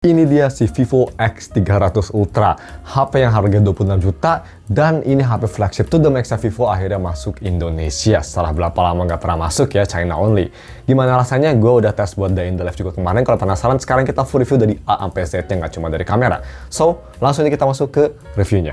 Ini dia si Vivo X300 Ultra, HP yang harga 26 juta, dan ini HP flagship to the max Vivo akhirnya masuk Indonesia setelah berapa lama nggak pernah masuk ya, China only. Gimana rasanya? Gue udah tes buat day in the life juga kemarin. Kalau penasaran, sekarang kita full review dari A sampai Z, yang nggak cuma dari kamera. So, langsung aja kita masuk ke reviewnya.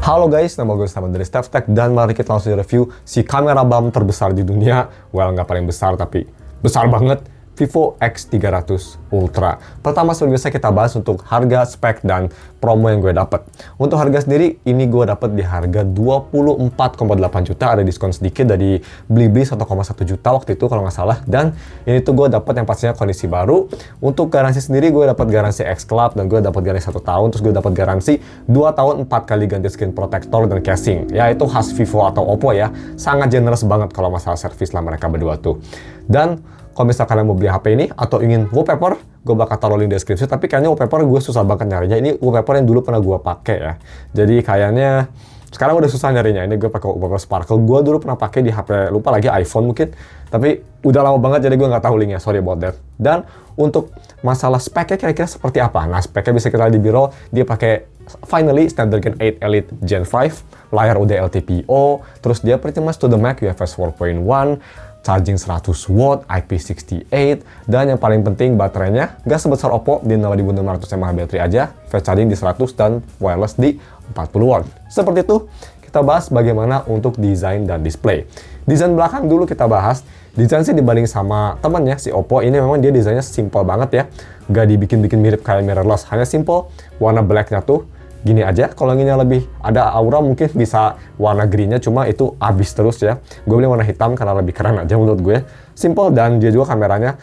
Halo guys, nama gue Steven dari StevTech, dan mari kita langsung review si kamera bump terbesar di dunia. Well, nggak paling besar, tapi besar banget. Vivo X300 Ultra. Pertama, seperti biasa kita bahas untuk harga, spek, dan promo yang gue dapet. Untuk harga sendiri, ini gue dapet di harga 24,8 juta, ada diskon sedikit dari Blibli 1,1 juta waktu itu kalau nggak salah. Dan ini tuh gue dapet yang pastinya kondisi baru. Untuk garansi sendiri, gue dapet garansi X Club, dan gue dapet garansi 1 tahun, terus gue dapet garansi 2 tahun 4 kali ganti screen protector dan casing. Ya, itu khas Vivo atau Oppo ya. Sangat generous banget kalau masalah servis lah mereka berdua tuh. Dan kalau misalnya kalian mau beli HP ini atau ingin wallpaper, gue bakal taruh link di deskripsi. Tapi kayaknya wallpaper gue susah banget nyarinya. Ini wallpaper yang dulu pernah gue pakai ya. Jadi kayaknya sekarang udah susah nyarinya. Ini gue pakai wallpaper Sparkle. Gue dulu pernah pakai di HP, lupa lagi iPhone mungkin. Tapi udah lama banget jadi gue nggak tahu linknya. Sorry about that. Dan untuk masalah speknya kira-kira seperti apa? Nah, speknya bisa kita lihat di biro. Dia pakai finally Snapdragon 8 Elite Gen 5, layar udah LTPO, terus dia pretty much to the max UFS 4.1, charging 100 watt, IP68, dan yang paling penting baterainya nggak sebesar Oppo di 6600 mAh baterai aja, fast charging di 100 dan wireless di 40 watt. Seperti itu, kita bahas bagaimana untuk desain dan display. Desain belakang dulu kita bahas. Desain sih dibanding sama temannya si Oppo, ini memang dia desainnya simple banget ya, nggak dibikin-bikin mirip kayak mirrorless, hanya simple. Warna blacknya tuh gini aja. Kalau inginnya lebih ada aura mungkin bisa warna greennya, cuma itu abis terus ya. Gue beli warna hitam karena lebih keren aja menurut gue. Simple, dan dia juga kameranya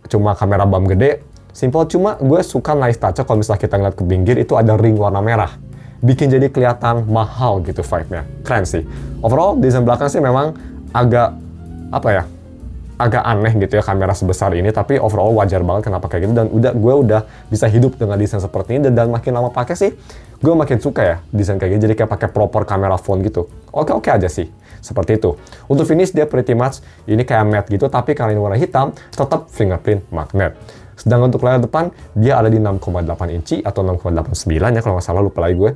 cuma kamera bump gede. Simple, cuma gue suka nice touch kalau misalnya kita ngeliat ke pinggir itu ada ring warna merah. Bikin jadi kelihatan mahal gitu vibe-nya. Keren sih. Overall, desain belakang sih memang agak, agak aneh gitu ya kamera sebesar ini, tapi overall wajar banget kenapa kayak gitu, dan gue udah bisa hidup dengan desain seperti ini, dan makin lama pakai sih gue makin suka ya desain kayak gini, jadi kayak pakai proper kamera phone gitu. Oke aja sih seperti itu. Untuk finish dia pretty much ini kayak matte gitu, tapi karena ini warna hitam tetap fingerprint magnet. Sedangkan untuk layar depan dia ada di 6,8 inci atau 6,89 ya kalau nggak salah, lupa lagi gue.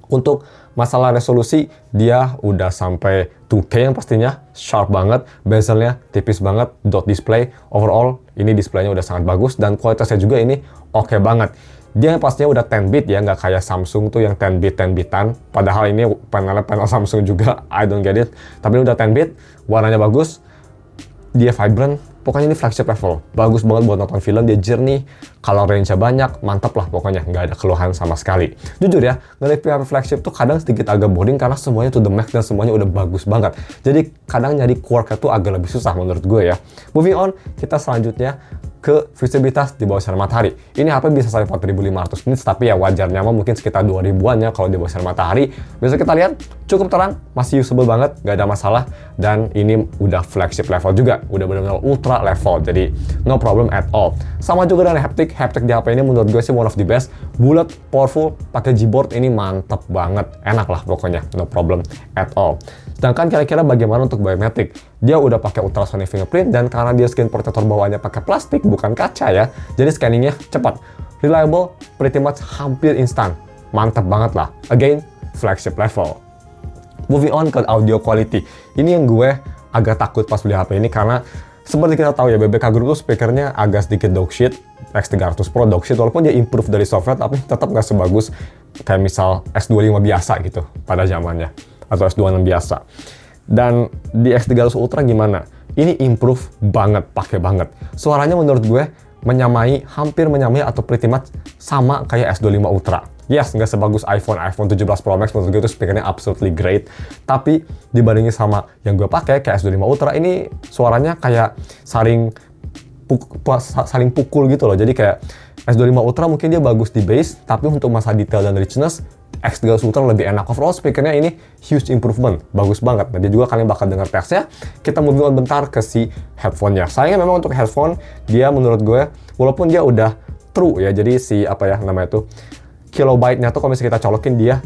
Untuk masalah resolusi, dia udah sampai 2K yang pastinya, sharp banget, bezelnya tipis banget, dot display. Overall, ini displaynya udah sangat bagus, dan kualitasnya juga ini oke banget. Dia pastinya udah 10 bit ya, nggak kayak Samsung tuh yang 10 bitan. Padahal ini panel Samsung juga, I don't get it. Tapi ini udah 10 bit, warnanya bagus, dia vibrant. Pokoknya ini flagship level, bagus banget buat nonton film, dia jernih, color range-nya banyak, mantap lah pokoknya, nggak ada keluhan sama sekali. Jujur ya, nge-review HP flagship tuh kadang sedikit agak boring karena semuanya to the max dan semuanya udah bagus banget. Jadi kadang nyari quirk-nya tuh agak lebih susah menurut gue ya. Moving on, kita selanjutnya ke visibilitas di bawah sinar matahari. Ini HP bisa sampai 4500 nits, tapi ya wajarnya mah mungkin sekitar 2000-an ya kalau di bawah sinar matahari. Bisa kita lihat cukup terang, masih usable banget, nggak ada masalah, dan ini udah flagship level juga, udah benar-benar ultra level, jadi no problem at all. Sama juga dengan haptic di HP ini menurut gue sih one of the best, bulat, powerful, pakai Gboard ini mantap banget, enak lah pokoknya, no problem at all. Sedangkan kira-kira bagaimana untuk biometric? Dia udah pakai ultrasonic fingerprint, dan karena dia screen protector bawahnya pakai plastik bukan kaca ya, jadi scanningnya cepat, reliable, pretty much hampir instan, mantap banget lah. Again, flagship level. Moving on ke audio quality, ini yang gue agak takut pas beli HP ini karena seperti kita tahu ya, BBK Group tuh speakernya agak sedikit dog shit. X300 Pro dog shit, walaupun dia improve dari software, tapi tetap nggak sebagus kayak misal S25 biasa gitu pada zamannya, atau S26 biasa. Dan di X300 Ultra gimana? Ini improve banget, pakai banget. Suaranya menurut gue hampir menyamai atau pretty much sama kayak S25 Ultra. Yes, nggak sebagus iPhone 17 Pro Max, menurut gue itu speakernya absolutely great. Tapi dibandingin sama yang gue pakai kayak S25 Ultra, ini suaranya kayak saling pukul gitu loh. Jadi kayak S25 Ultra mungkin dia bagus di bass, tapi untuk masalah detail dan richness, X300 Ultra lebih enak. Overall speakernya ini huge improvement, bagus banget. Nanti juga kalian bakal dengar teksnya. Kita moving on bentar ke si headphone-nya. Sayangnya memang untuk headphone, dia menurut gue, walaupun dia udah true ya, jadi si kilobyte-nya tuh kalau misalnya kita colokin dia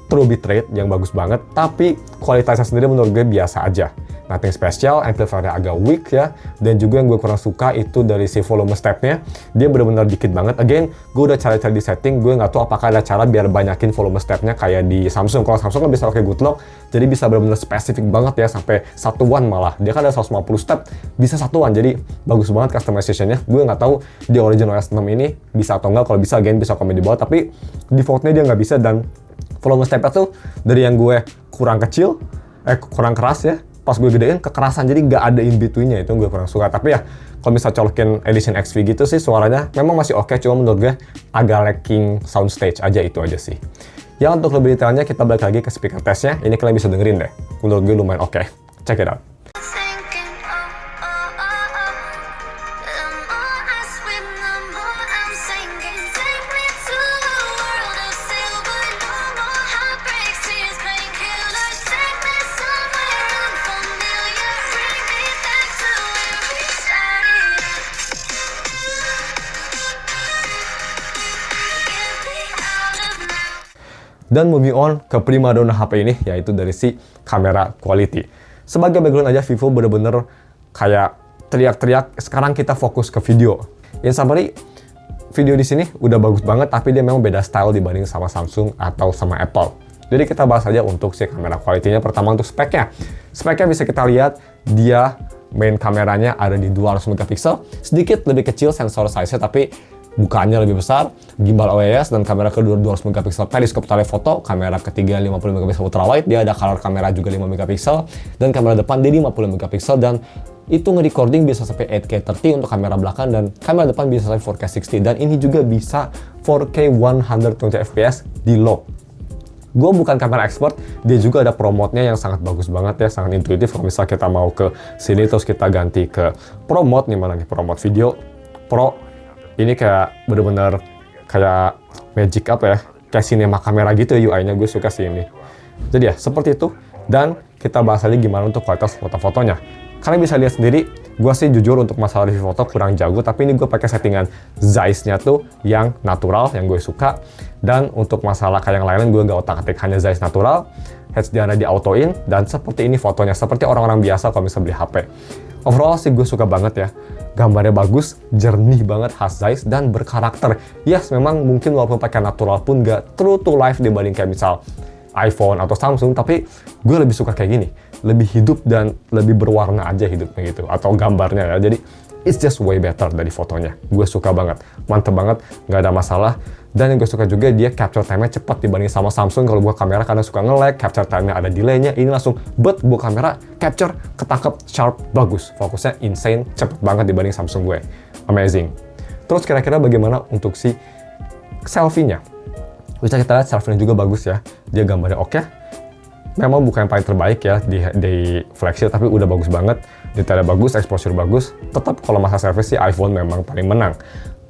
true bitrate yang bagus banget, tapi kualitasnya sendiri menurut gue biasa aja. nothing special, amplifiernya agak weak ya. Dan juga yang gue kurang suka itu dari si volume stepnya, dia benar-benar dikit banget. Again, gue udah cari-cari di setting, gue nggak tahu apakah ada cara biar banyakin volume stepnya kayak di Samsung. Kalau Samsung kan bisa pakai good lock, jadi bisa benar-benar spesifik banget ya, sampai satuan malah. Dia kan ada 150 step, bisa satuan, jadi bagus banget customization-nya. Gue nggak tahu di original OS 6 ini bisa atau nggak. Kalau bisa, again, bisa komen di bawah, tapi defaultnya dia nggak bisa. Dan volume stepnya tuh dari yang gue kurang kecil, kurang keras ya, pas gue gedein kekerasan, jadi nggak ada in between-nya, itu gue kurang suka. Tapi ya kalau misalnya colokin Edition XV gitu sih, suaranya memang masih oke, cuma menurut gue agak lacking soundstage aja, itu aja sih. Ya untuk lebih detailnya kita balik lagi ke speaker testnya, ini kalian bisa dengerin deh, menurut gue lumayan oke. Check it out. Dan moving on ke primadona HP ini, yaitu dari si kamera quality. Sebagai background aja, Vivo bener-bener kayak teriak-teriak, sekarang kita fokus ke video. In summary, video di sini udah bagus banget, tapi dia memang beda style dibanding sama Samsung atau sama Apple. Jadi kita bahas aja untuk si kamera quality-nya. Pertama untuk speknya. Speknya bisa kita lihat, dia main kameranya ada di 200 megapiksel, sedikit lebih kecil sensor size-nya, tapi bukaannya lebih besar, gimbal OIS, dan kamera kedua 200 megapiksel periskop telefoto, kamera ketiga 50 megapiksel ultrawide, dia ada color kamera juga 5 megapiksel, dan kamera depan dia 50 megapiksel, dan itu nge-recording bisa sampai 8K 30 untuk kamera belakang, dan kamera depan bisa sampai 4K 60, dan ini juga bisa 4K 120 fps di low. Gue bukan kamera expert, dia juga ada pro mode-nya yang sangat bagus banget ya, sangat intuitif. Kalau misalnya kita mau ke sini terus kita ganti ke pro mode, nih mana nih pro mode video, pro. Ini kayak bener-bener kayak magic apa ya, kayak cinema kamera gitu ya UI-nya, gue suka sih ini. Jadi ya, seperti itu. Dan kita bahas lagi gimana untuk kualitas foto-fotonya. Kalian bisa lihat sendiri, gue sih jujur untuk masalah review foto kurang jago, tapi ini gue pakai settingan Zeiss-nya tuh yang natural, yang gue suka. Dan untuk masalah kayak yang lain, gue gak otak-atik, hanya Zeiss natural, HDR-nya di auto-in, dan seperti ini fotonya, seperti orang-orang biasa kalau bisa beli HP. Overall sih gue suka banget ya. Gambarnya bagus, jernih banget, khas Zeiss, dan berkarakter. Yes, memang mungkin walaupun pakai natural pun nggak true to life dibanding kayak misal iPhone atau Samsung, tapi gue lebih suka kayak gini. Lebih hidup dan lebih berwarna aja hidupnya gitu, atau gambarnya ya. Jadi, it's just way better dari fotonya. Gue suka banget, mantep banget, nggak ada masalah. Dan yang gue suka juga dia capture time-nya cepat dibanding sama Samsung. Kalau buat kamera karena suka nge-lag, capture time-nya ada delay-nya. Ini langsung buat kamera, capture, ketangkep, sharp, bagus. Fokusnya insane, cepet banget dibanding Samsung gue. Amazing. Terus kira-kira bagaimana untuk si selfie-nya? Bisa kita lihat selfie-nya juga bagus ya. Dia gambarnya oke. Memang bukan yang paling terbaik ya di flagship, tapi udah bagus banget. Detailnya bagus, exposure bagus. Tetap kalau masa selfie sih iPhone memang paling menang.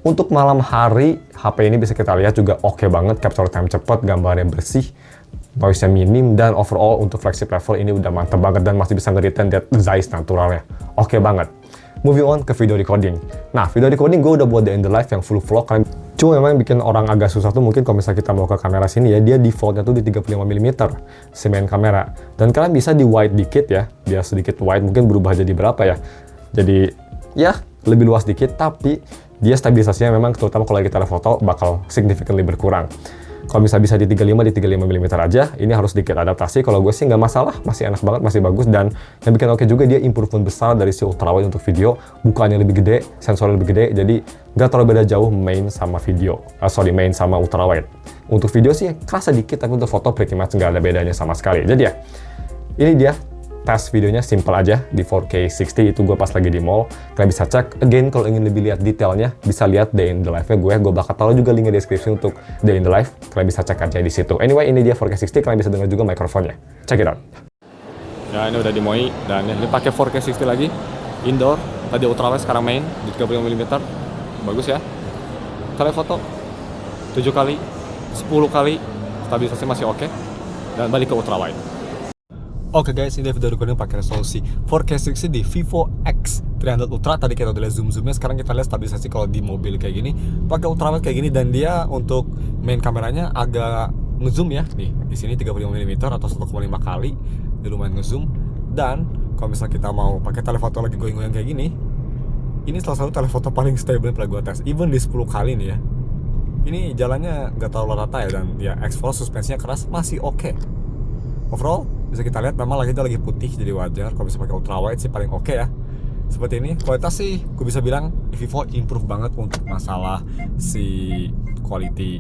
Untuk malam hari, HP ini bisa kita lihat juga oke banget, capture time cepat, gambarnya bersih, noise-nya minim, dan overall untuk flagship level ini udah mantep banget dan masih bisa nge-retain that Zeiss naturalnya. Oke banget. Moving on ke video recording. Nah, video recording gue udah buat day in the life yang full vlog. Cuma memang yang bikin orang agak susah tuh mungkin kalau misalnya kita mau ke kamera sini ya, dia defaultnya tuh di 35mm si main kamera. Dan kalian bisa di wide dikit ya, biar sedikit wide, mungkin berubah jadi berapa ya. Jadi ya lebih luas dikit, tapi dia stabilisasinya memang terutama kalau kita foto bakal significantly berkurang. Kalau bisa di 35mm aja, ini harus sedikit adaptasi. Kalau gue sih nggak masalah, masih enak banget, masih bagus. Dan yang bikin oke juga dia improvement besar dari si ultrawide untuk video, bukannya lebih gede, sensornya lebih gede, jadi nggak terlalu beda jauh main sama video, main sama ultrawide. Untuk video sih kerasa dikit, tapi untuk foto pretty much nggak ada bedanya sama sekali. Jadi ya, ini dia tes videonya simple aja di 4K 60, itu gue pas lagi di mall. Kalian bisa cek. Again, kalau ingin lebih lihat detailnya, bisa lihat day in the life-nya gue bakal taruh juga linknya di deskripsi untuk day in the life. Kalian bisa cek aja di situ. Anyway, ini dia 4K 60, kalian bisa dengar juga mikrofonnya. Check it out. Ya, ini udah di MOI, dan ini pakai 4K 60 lagi. Indoor, tadi ultrawide, sekarang main di 35mm. Bagus ya. Kalian foto 7 kali, 10 kali, stabilisasi masih oke. Dan balik ke ultrawide. Oke guys, ini video recording pakai resolusi 4K 60 di Vivo X300 Ultra. Tadi kita udah lihat zoom-zoomnya, sekarang kita lihat stabilisasi kalau di mobil kayak gini. Pakai ultrawide kayak gini, dan dia untuk main kameranya agak ngezoom ya. Nih, di sini 35mm atau 1,5 kali. Dia lumayan ngezoom. Dan kalau misalnya kita mau pakai telefoto lagi goyang-goyang kayak gini, ini salah satu telefoto paling stable yang pernah gue tes. Even di 10 kali nih ya, ini jalannya nggak terlalu rata ya, dan ya X-Force suspensinya keras, masih oke. Overall bisa kita lihat memang langitnya lagi putih, jadi wajar. Kalau bisa pakai ultra wide sih paling oke ya. Seperti ini, kualitas sih gue bisa bilang Vivo improve banget untuk masalah si quality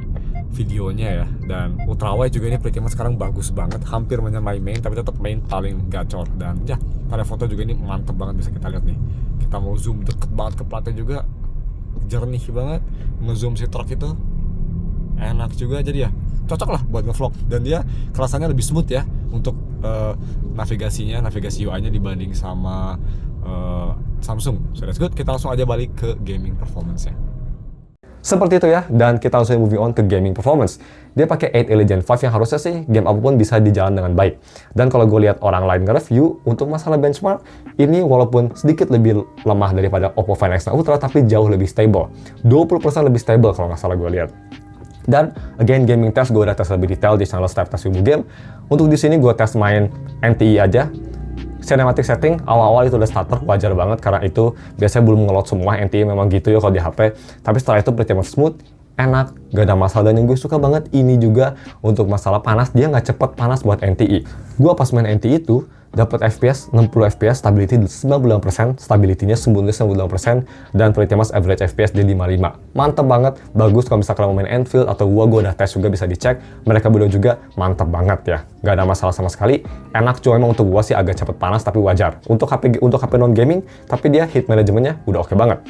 videonya ya. Dan ultra wide juga ini pretty much sekarang bagus banget, hampir menyamai main, tapi tetap main paling gacor. Dan ya, telefoto juga ini mantep banget, bisa kita lihat nih. Kita mau zoom deket banget ke platnya juga, jernih banget. Ngezoom si truk itu enak juga, jadi ya cocok lah buat ngevlog. Dan dia kelasannya lebih smooth ya untuk navigasi UI-nya dibanding sama Samsung. So that's good. Kita langsung aja balik ke gaming performance-nya. Seperti itu ya, dan kita langsung moving on ke gaming performance. Dia pakai 8 Elite Gen 5 yang harusnya sih game apapun bisa dijalan dengan baik. Dan kalau gue lihat orang lain nge-review untuk masalah benchmark, ini walaupun sedikit lebih lemah daripada Oppo Find X9 Ultra, tapi jauh lebih stable. 20% lebih stable kalau nggak salah gue lihat. Dan again, gaming test gue udah tes lebih detail di channel Step Test Wibu Game. Untuk di sini gue tes main NTI aja. Cinematic setting awal-awal itu udah starter, wajar banget karena itu biasanya belum ngeload semua. NTI memang gitu ya kalau di HP. Tapi setelah itu pretty much smooth, enak, gak ada masalah. Dan yang gue suka banget ini juga untuk masalah panas, dia nggak cepet panas buat NTI. Gue pas main NTI itu dapat FPS 60 FPS, stability 98%, stability-nya 99%, dan pretty much average FPS di 55. Mantap banget, bagus kalau misalkan mau main Enfield atau gue udah tes juga, bisa dicek. Mereka berdua juga mantap banget ya, nggak ada masalah sama sekali. Enak, cuma emang untuk gue sih agak cepet panas, tapi wajar. Untuk HP non gaming, tapi dia heat manajemennya udah oke banget.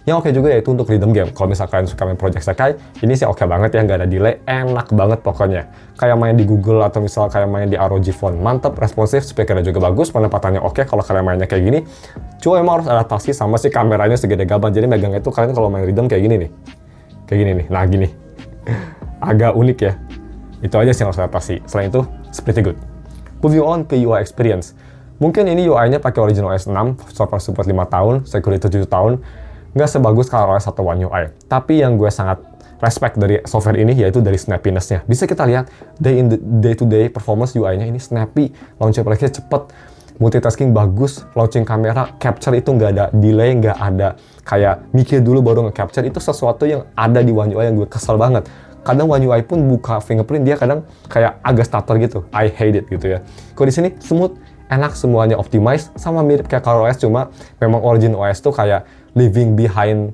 Yang oke juga yaitu untuk rhythm game. Kalau misalkan suka main Project Sekai, ini sih oke banget ya, nggak ada delay, enak banget pokoknya. Kayak main di Google atau misal kayak main di ROG Phone, mantap, responsif, speakernya juga bagus, penempatannya oke kalau kalian mainnya kayak gini. Cuma emang harus adaptasi sama si kameranya segede gaban, jadi megangnya itu kalian kalau main rhythm kayak gini nih. Kayak gini nih, nah gini. Agak unik ya. Itu aja sih yang harus adaptasi. Selain itu, it's pretty good. Moving on ke UI experience. Mungkin ini UI-nya pakai original OS 6, software support 5 tahun, security 7 tahun. Nggak sebagus ColorOS atau One UI. Tapi yang gue sangat respect dari software ini yaitu dari snappiness-nya. Bisa kita lihat day-to-day performance UI-nya ini snappy, launching aplikasinya cepet, multitasking bagus, launching kamera, capture itu nggak ada delay, nggak ada kayak mikir dulu baru nge-capture. Itu sesuatu yang ada di One UI yang gue kesel banget. Kadang One UI pun buka fingerprint, dia kadang kayak agak stutter gitu. I hate it gitu ya. Kalau di sini smooth, enak, semuanya optimize, sama mirip kayak ColorOS, cuma memang origin OS tuh kayak living behind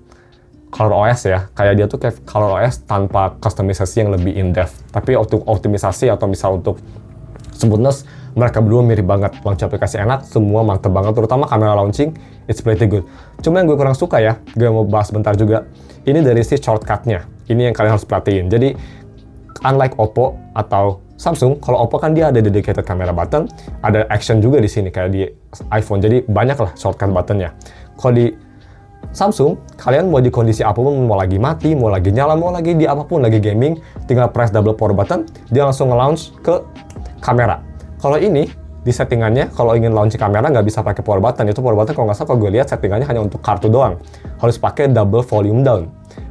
ColorOS ya. Kayak dia tuh kayak ColorOS tanpa customisasi yang lebih in-depth. Tapi untuk optimisasi atau misal untuk smoothness, mereka berdua mirip banget. Launch aplikasi enak, semua mantep banget. Terutama kamera launching, it's pretty good. Cuma yang gue kurang suka ya, gue mau bahas bentar juga. Ini dari si shortcut-nya. Ini yang kalian harus perhatiin. Jadi, unlike Oppo atau Samsung, kalau Oppo kan dia ada dedicated camera button, ada action juga di sini kayak di iPhone. Jadi banyak lah shortcut buttonnya. Kalau di Samsung, kalian mau di kondisi apapun, mau lagi mati, mau lagi nyala, mau lagi di apapun, lagi gaming, tinggal press double power button, dia langsung nge-launch ke kamera. Kalau ini, di settingannya, kalau ingin launch kamera nggak bisa pakai power button. Itu power button kalau nggak salah, kalau gue lihat settingannya hanya untuk kartu doang. Harus pakai double volume down.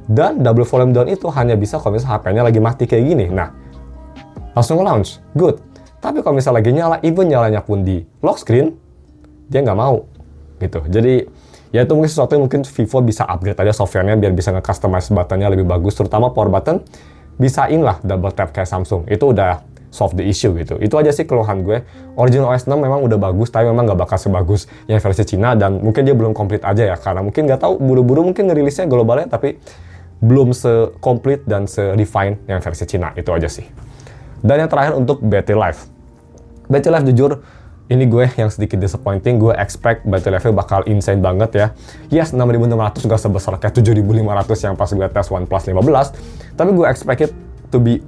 Dan double volume down itu hanya bisa kalau misalnya HP-nya lagi mati kayak gini. Nah, langsung nge-launch, good. Tapi kalau misalnya lagi nyala, even nyalanya pun di lock screen, dia nggak mau. Gitu. Jadi, ya itu mungkin sesuatu yang mungkin Vivo bisa upgrade aja softwarenya biar bisa nge-customize buttonnya lebih bagus, terutama power button bisain lah double tap kayak Samsung. Itu udah solve the issue gitu. Itu aja sih keluhan gue. Original OS 6 memang udah bagus, tapi memang nggak bakal sebagus yang versi Cina, dan mungkin dia belum komplit aja ya, karena mungkin nggak tahu, buru-buru mungkin ngerilisnya globalnya, tapi belum se-komplit dan se-refine yang versi Cina. Itu aja sih. Dan yang terakhir untuk battery life. Battery life jujur, ini gue yang sedikit disappointing. Gue expect battery life-nya bakal insane banget ya. Yes, 6600 gak sebesar kayak 7500 yang pas gue tes OnePlus 15. Tapi gue expect it to be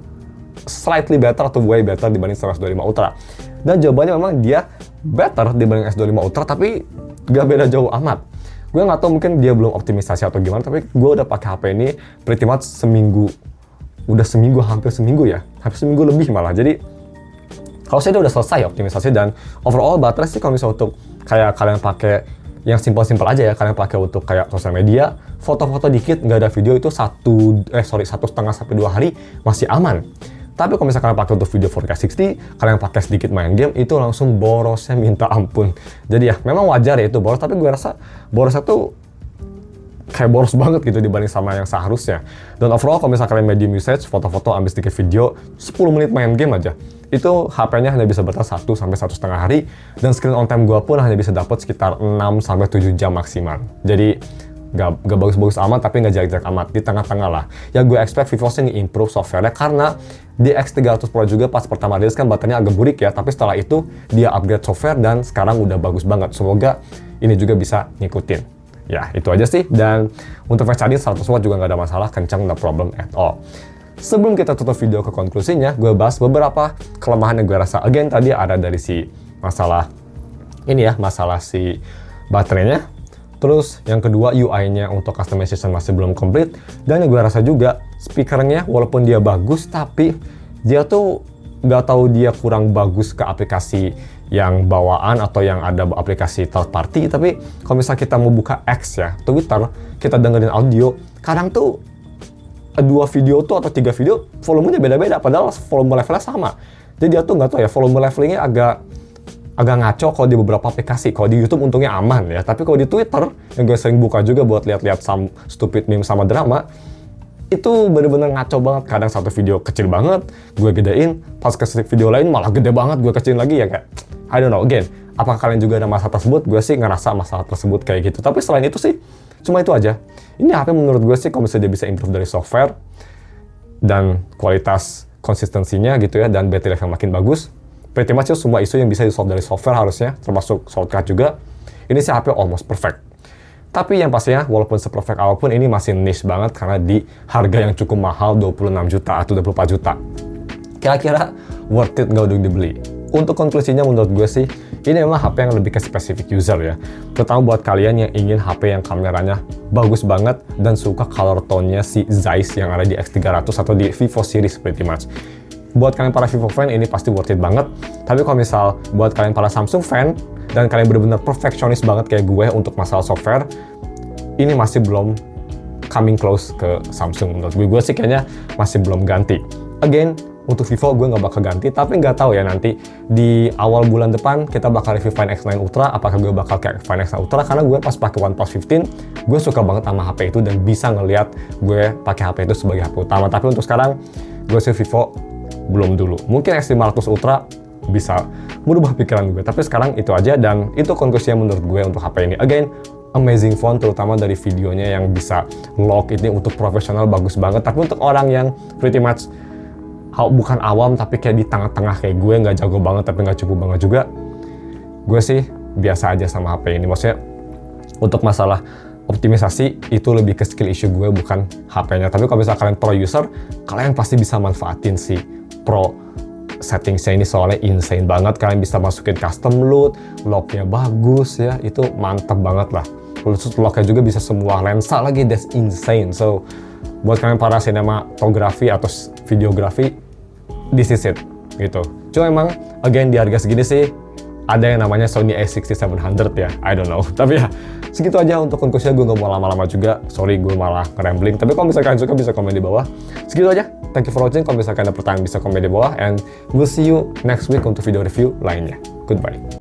slightly better atau way better dibanding S25 Ultra. Dan jawabannya memang dia better dibanding S25 Ultra, tapi gak beda jauh amat. Gue gak tahu, mungkin dia belum optimisasi atau gimana, tapi gue udah pakai HP ini pretty much seminggu. Udah seminggu, hampir seminggu ya. Hampir seminggu lebih malah. Jadi kalau saya udah selesai optimisasi, dan overall baterai sih kalau misalnya untuk kayak kalian pakai yang simpel-simpel aja ya, kalian pakai untuk kayak sosial media, foto-foto dikit, nggak ada video, itu 1,5 sampai 2 hari masih aman. Tapi kalau misalkan kalian pakai untuk video 4K 60, kalian pakai sedikit main game, itu langsung borosnya minta ampun. Jadi ya, memang wajar ya itu boros, tapi gue rasa borosnya tuh kayak boros banget gitu dibanding sama yang seharusnya. Dan overall kalau misalkan kalian medium usage, foto-foto ambil sedikit video, 10 menit main game aja, itu HP-nya hanya bisa bertahan 1 sampai 1,5 hari, dan screen on time gue pun hanya bisa dapat sekitar 6 sampai 7 jam maksimal. Jadi gak bagus-bagus amat, tapi gak jelek-jelek amat, di tengah-tengah lah. Ya gue expect Vivo sih nge-improve software-nya, karena di X300 Pro juga pas pertama rilis kan baterainya agak burik ya, tapi setelah itu dia upgrade software dan sekarang udah bagus banget. Semoga ini juga bisa ngikutin. Ya, itu aja sih. Dan untuk fast charging 100 watt juga nggak ada masalah, kencang, no problem at all. Sebelum kita tutup video ke konklusinya, gue bahas beberapa kelemahan yang gue rasa. Again, tadi ada dari si masalah ini ya, masalah si baterainya. Terus yang kedua, UI-nya untuk customization masih belum komplit. Dan yang gue rasa juga, speakernya walaupun dia bagus, tapi dia tuh nggak tahu dia kurang bagus ke aplikasi yang bawaan atau yang ada aplikasi third party. Tapi kalau misalnya kita mau buka X ya, Twitter, kita dengerin audio, kadang tuh 2 video tuh atau 3 video volumenya beda-beda, padahal volume levelnya sama. Jadi dia tuh nggak tahu ya, volume levelingnya agak ngaco kalau di beberapa aplikasi. Kalau di YouTube untungnya aman ya, tapi kalau di Twitter yang gue sering buka juga buat lihat-lihat some stupid meme sama drama, itu bener-bener ngaco banget. Kadang satu video kecil banget, gue gedein, pas ke video lain malah gede banget, gue kecilin lagi ya, kayak I don't know. Again, apakah kalian juga ada masalah tersebut? Gue sih ngerasa masalah tersebut kayak gitu. Tapi selain itu sih, cuma itu aja. Ini HP menurut gue sih kalau misalnya dia bisa improve dari software dan kualitas konsistensinya gitu ya, dan battery life yang makin bagus, pretty much semua isu yang bisa di-solve dari software harusnya, termasuk shortcut juga, ini sih HP almost perfect. Tapi yang pastinya, walaupun se-perfect apapun, ini masih niche banget karena di harga yang cukup mahal, 26 juta atau 24 juta. Kira-kira worth it nggak untuk dibeli? Untuk konklusinya menurut gue sih, ini memang HP yang lebih ke specific user ya. Terutama buat kalian yang ingin HP yang kameranya bagus banget dan suka color tone-nya si Zeiss yang ada di X300 atau di Vivo series pretty much. Buat kalian para Vivo fan, ini pasti worth it banget. Tapi kalau misal buat kalian para Samsung fan, dan kalian benar-benar perfectionist banget kayak gue untuk masalah software, ini masih belum coming close ke Samsung. Menurut gue sih kayaknya masih belum ganti. Again, untuk Vivo gue nggak bakal ganti, tapi nggak tahu ya nanti di awal bulan depan kita bakal review Find X9 Ultra, apakah gue bakal kayak Find X9 Ultra, karena gue pas pakai OnePlus 15, gue suka banget sama HP itu dan bisa ngelihat gue pakai HP itu sebagai HP utama. Tapi untuk sekarang, gue sih Vivo belum dulu. Mungkin X500 Ultra bisa merubah pikiran gue, tapi sekarang itu aja, dan itu konklusinya menurut gue untuk HP ini. Again, amazing phone, terutama dari videonya yang bisa lock ini untuk profesional bagus banget. Tapi untuk orang yang pretty much bukan awam tapi kayak di tengah-tengah kayak gue, nggak jago banget tapi nggak cukup banget juga, gue sih biasa aja sama HP ini. Maksudnya untuk masalah optimisasi itu lebih ke skill issue gue, bukan HP-nya. Tapi kalau misalnya kalian pro user, kalian pasti bisa manfaatin si pro settingsnya ini, soalnya insane banget. Kalian bisa masukin custom lock-nya bagus ya, itu mantep banget lah. Terus lock-nya juga bisa semua lensa lagi, that's insane. So buat kalian para sinematografi atau videografi, this is it gitu. Cuma emang again di harga segini sih ada yang namanya Sony a6700 ya, I don't know. Tapi ya segitu aja untuk konklusinya, gue nggak mau lama-lama juga. Sorry gue malah nge-rambling. Tapi kalau misalkan suka bisa komen di bawah. Segitu aja. Thank you for watching. Kalau misalkan ada pertanyaan bisa komen di bawah. And we'll see you next week untuk video review lainnya. Goodbye.